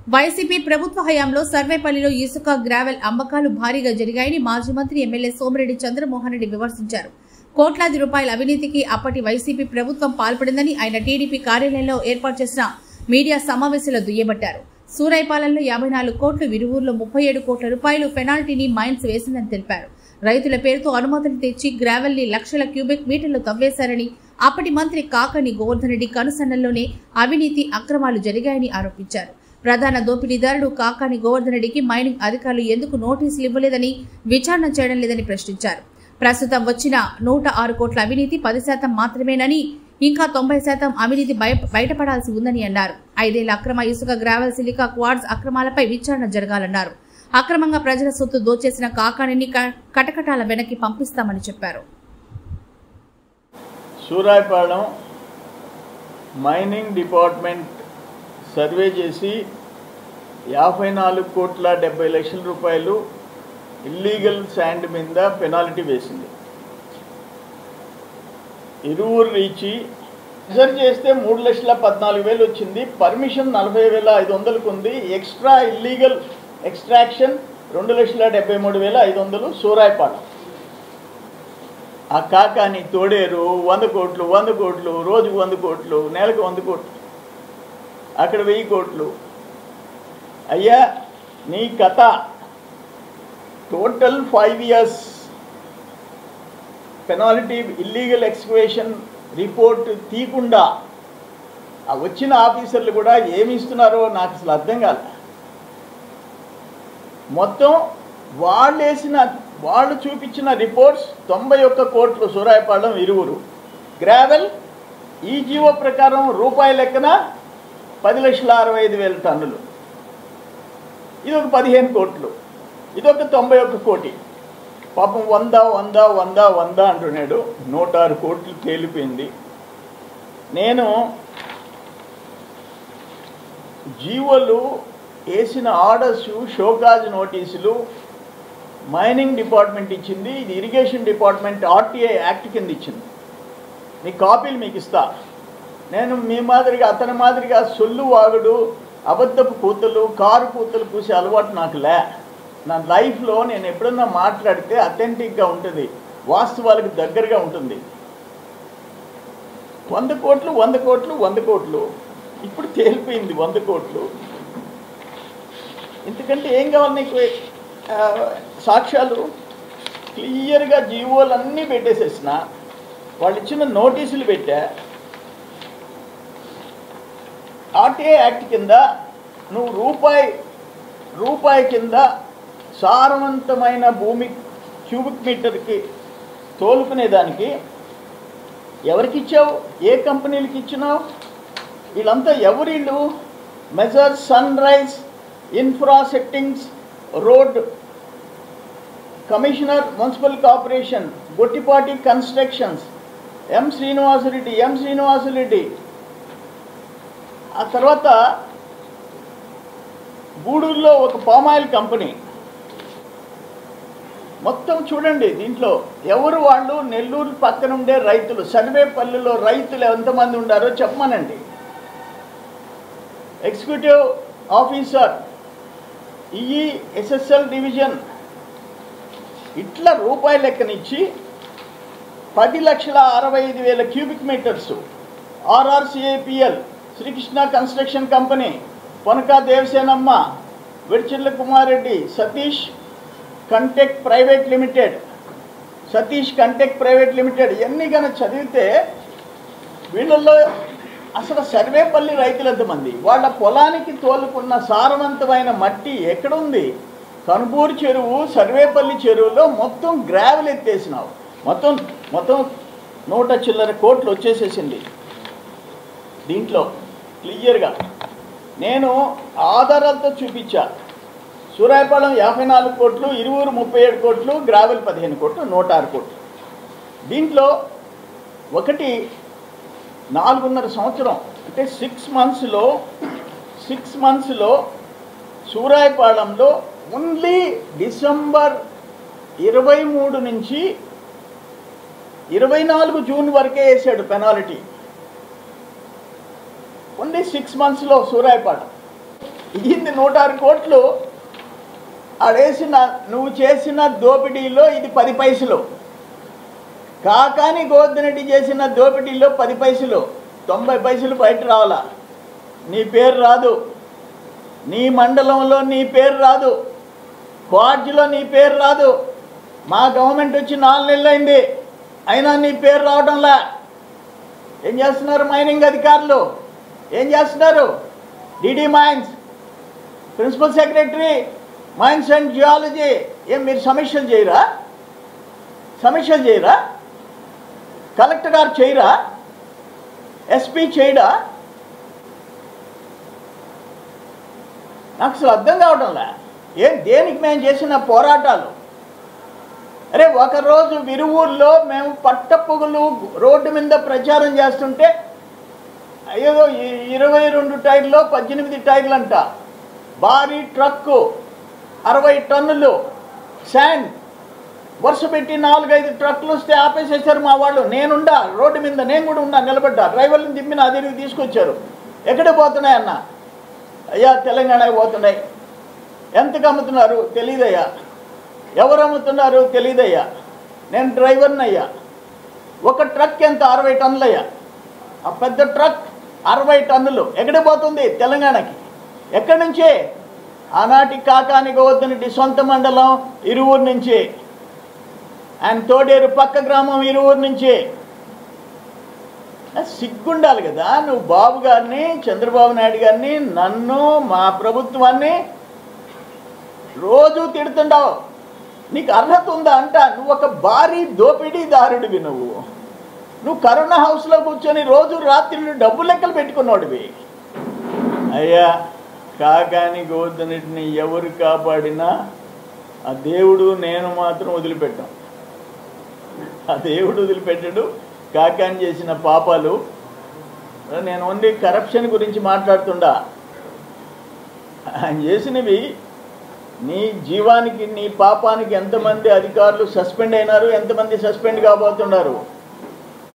YCP ప్రభుత్వ హయాంలో సర్వేపల్లిలో ఇసుక గ్రావెల్ అమ్మకాలు భారీగా జరిగాయని మాజీ మంత్రి ఎమ్మెల్యే సోమిరెడ్డి చంద్రమోహన్ రెడ్డి విమర్శించారు. కోట్లాది రూపాయల అవినీతికి అప్పటి వైసీపీ ప్రభుత్వం పాల్పడిందని ఆయన టీడీపీ కార్యాలయంలో ఏర్పాటు చేసిన మీడియా సమావేశంలో దుయ్యబట్టారు. సూరాయిపాలెంలో 54 కోట్లు, విరువూరులో 37 కోట్ల రూపాయలు పెనాల్టీని మైన్స్ వేసిందని తెలిపారు. రైతుల పేరుతో అనుమతులు తెచ్చి గ్రావెల్ ని లక్షల క్యూబిక్ మీటర్లు తవ్వేశారని, అప్పటి మంత్రి కాకాని గోవర్ధన్ రెడ్డి కనుసన్నల్లోనే అవినీతి అక్రమాలు జరిగాయని ఆరోపించారు. ప్రధాన దోపిడీదారుడు కాకాని గోవర్ధన్ రెడ్డికి మైనింగ్ అధికారులు ఎందుకు నోటీసులు ఇవ్వలేదని, విచారణ చేయడం లేదని ప్రశ్నించారు. ప్రస్తుతం వచ్చిన 106 కోట్ల అవినీతి 10% మాత్రమేనని, ఇంకా 90% అవినీతి బయటపడాల్సి ఉందని అన్నారు. 5 ఏళ్ల అక్రమ ఇసుక, గ్రావెల్, సిలికా, క్వార్ట్జ్ అక్రమాలపై విచారణ జరగాలన్నారు. అక్రమంగా ప్రజల సొత్తు దోచేసిన కాకానిని కటకటాల వెనక్కి పంపిస్తామని చెప్పారు. సూరాయిపాలెం మైనింగ్ డిపార్ట్మెంట్ సర్వే చేసి 54 కోట్ల 70 లక్షల రూపాయలు ఇల్లీగల్ శాండ్ మీద పెనాల్టీ వేసింది. ఇరువురు రీచి మెజర్ చేస్తే 3,14,000 వచ్చింది. పర్మిషన్ 40,500కు ఉంది. Extra illegal extraction 2,73,500 సూరాయిపాలెం. ఆ కాకాని తోడేరు 100 కోట్లు, 100 కోట్లు, రోజుకు 100 కోట్లు, నెలకు 100 కోట్లు, అక్కడ 1000 కోట్లు. అయ్యా నీ కథ total 5 years penalty illegal excavation report తీయకుండా ఆ వచ్చిన ఆఫీసర్లు కూడా ఏమి ఇస్తున్నారో నాకు అసలు అర్థం కాదు. మొత్తం వాళ్ళు చూపించిన రిపోర్ట్స్ 91 కోట్లు సూరాయిపాలెం ఇరువురు. గ్రావెల్ ఈ జీవో ప్రకారం రూపాయి లెక్కన 10,65,000 టన్నులు. ఇది ఒక 15 కోట్లు, ఇదొక 91 కోటి. పాపం 100 అంటున్నాడు. 106 కోట్లు తేలిపోయింది. నేను జీవోలు వేసిన ఆర్డర్స్, షోకాజ్ నోటీసులు మైనింగ్ డిపార్ట్మెంట్ ఇచ్చింది. ఇది ఇరిగేషన్ డిపార్ట్మెంట్ ఆర్టీఐ యాక్ట్ కింద ఇచ్చింది. మీ కాపీలు మీకు ఇస్తా. నేను మీ మాదిరిగా అతని మాదిరిగా సొల్లు వాగుడు, అబద్ధపు కూతలు, కారు కూతలు కూసే అలవాటు నాకు లే. నా లైఫ్లో నేను ఎప్పుడన్నా మాట్లాడితే అథెంటిక్గా ఉంటుంది, వాస్తవాలకు దగ్గరగా ఉంటుంది. 100 కోట్లు 100 కోట్లు 100 కోట్లు ఇప్పుడు తేలిపోయింది 100 కోట్లు. ఎందుకంటే ఏం కావాలి నీకు? సాక్ష్యాలు క్లియర్గా జీవోలన్నీ పెట్టేసేసిన, వాళ్ళు ఇచ్చిన నోటీసులు పెట్టా. ఆర్టీఐ యాక్ట్ కింద నువ్వు రూపాయి కింద సారవంతమైన భూమి క్యూబిక్ మీటర్కి తోలుకునేదానికి ఎవరికి ఇచ్చావు? ఏ కంపెనీలకి ఇచ్చినావు? వీళ్ళంతా ఎవరిళ్ళు? Major Sunrise infra settings road commissioner, municipal corporation, Gottipati constructions, M Srinivasareddy. ఆ తర్వాత గూడూరులో ఒక పామాయిల్ కంపెనీ. మొత్తం చూడండి దీంట్లో ఎవరు వాళ్ళు? నెల్లూరు పక్కన ఉండే రైతులు. సర్వేపల్లిలో రైతులు ఎంతమంది ఉండారో చెప్పమనండి. Executive officer, EE, SSL division. ఇట్లా రూపాయి లెక్కనిచ్చి 10,65,000 cubic metres. RRCAPL, Srikrishna construction company, Ponaka Devasenamma, Vidchirla Kumareddy, Satish Contech private limited. ఇవన్నీ కనుక చదివితే వీళ్ళల్లో అసలు సర్వేపల్లి రైతులు ఎంతమంది? వాళ్ళ పొలానికి తోలుకున్న సారవంతమైన మట్టి ఎక్కడుంది? కనుపూరు చెరువు, సర్వేపల్లి చెరువులో మొత్తం గ్రావెల్ ఎత్తేసినావు. మొత్తం 100 చిల్లర కోట్లు వచ్చేసేసింది దీంట్లో క్లియర్గా. నేను ఆధారాలతో చూపించా. సూరాయిపాలెం 54 కోట్లు, ఇరువురు 37 కోట్లు, గ్రావెల్ 15 కోట్లు, 106 కోట్లు. దీంట్లో ఒకటి 4.5 సంవత్సరం అంటే 6 మంత్స్లో సూరాయిపాలెంలో ఓన్లీ డిసెంబర్ 23 నుంచి 24 జూన్ వరకే వేసాడు పెనాల్టీ. ఓన్లీ 6 మంత్స్లో సూరాయిపాలెం. ఇయ్యింది 106 కోట్లు. ఆడేసిన నువ్వు చేసిన దోపిడీలో ఇది 10 పైసలు. కాకాని గోవర్ధన్ రెడ్డి చేసిన దోపిడీలో 10 పైసలు, 90 పైసలు బయట రావాలా. నీ పేరు రాదు, నీ మండలంలో నీ పేరు రాదు, క్వార్జీలో నీ పేరు రాదు. మా గవర్నమెంట్ వచ్చి 4 నెలలు అయింది, అయినా నీ పేరు రావడంలా. ఏం చేస్తున్నారు మైనింగ్ అధికారులు? ఏం చేస్తున్నారు? DD mines principal secretary mines and geology ఏం మీరు సమీక్షలు చేయరా? సమీక్షలు చేయరా? కలెక్టర్ గారు చేయరా? ఎస్పీ చేయడా? నాకు అసలు అర్థం కావడంలే. దేనికి మేము చేసిన పోరాటాలు? అరే ఒకరోజు విరువూరులో మేము పట్టపొగులు రోడ్డు మీద ప్రచారం చేస్తుంటే ఏదో 22 టైర్లో 18 టైర్లు అంట, భారీ ట్రక్కు 60 టన్నులు శాండ్ వరుస పెట్టి 4-5 ట్రక్కులు వస్తే ఆపేసేసారు మా వాళ్ళు. నేనుండా రోడ్డు మీద, నేను కూడా ఉన్నా, నిలబడ్డా. డ్రైవర్లను దింపి నా దగ్గరికి తీసుకొచ్చారు. ఎక్కడికి పోతున్నాయి అన్న? అయ్యా తెలంగాణకి పోతున్నాయి. ఎంతకు అమ్ముతున్నారు తెలీదయ్యా. ఎవరు అమ్ముతున్నారు తెలీదయ్యా. నేను డ్రైవర్ని అయ్యా. ఒక ట్రక్ ఎంత? 60 టన్నులయ్యా. ఆ పెద్ద ట్రక్ 60 టన్నులు ఎక్కడికి పోతుంది? తెలంగాణకి. ఎక్కడి నుంచే? ఆనాటి కాకాని గోవర్ధన్ రెడ్డి సొంత మండలం ఇరువూరు నుంచి, ఆయన తోడేరు పక్క గ్రామం ఇరువూరు నుంచి. సిగ్గుండాలి కదా. నువ్వు బాబు గారిని, చంద్రబాబు నాయుడు గారిని, నన్ను, మా ప్రభుత్వాన్ని రోజు తిడుతుండవు. నీకు అర్హత ఉందా అంట? నువ్వు ఒక భారీ దోపిడీదారుడివి. నువ్వు కరోనా హౌస్లో కూర్చొని రోజు రాత్రులు డబ్బు లెక్కలు పెట్టుకున్నాడువి. అయ్యా కాకాని గోవర్ధన్ రెడ్డిని ఎవరు కాపాడినా ఆ దేవుడు, నేను మాత్రం వదిలిపెట్టాం. ఆ దేవుడు వదిలిపెట్టాడు. కాకాని చేసిన పాపాలు. నేను ఓన్లీ కరప్షన్ గురించి మాట్లాడుతుండా. ఆయన చేసినవి నీ జీవానికి, నీ పాపానికి ఎంతమంది అధికారులు సస్పెండ్ అయినారు, ఎంతమంది సస్పెండ్ కాబోతున్నారు.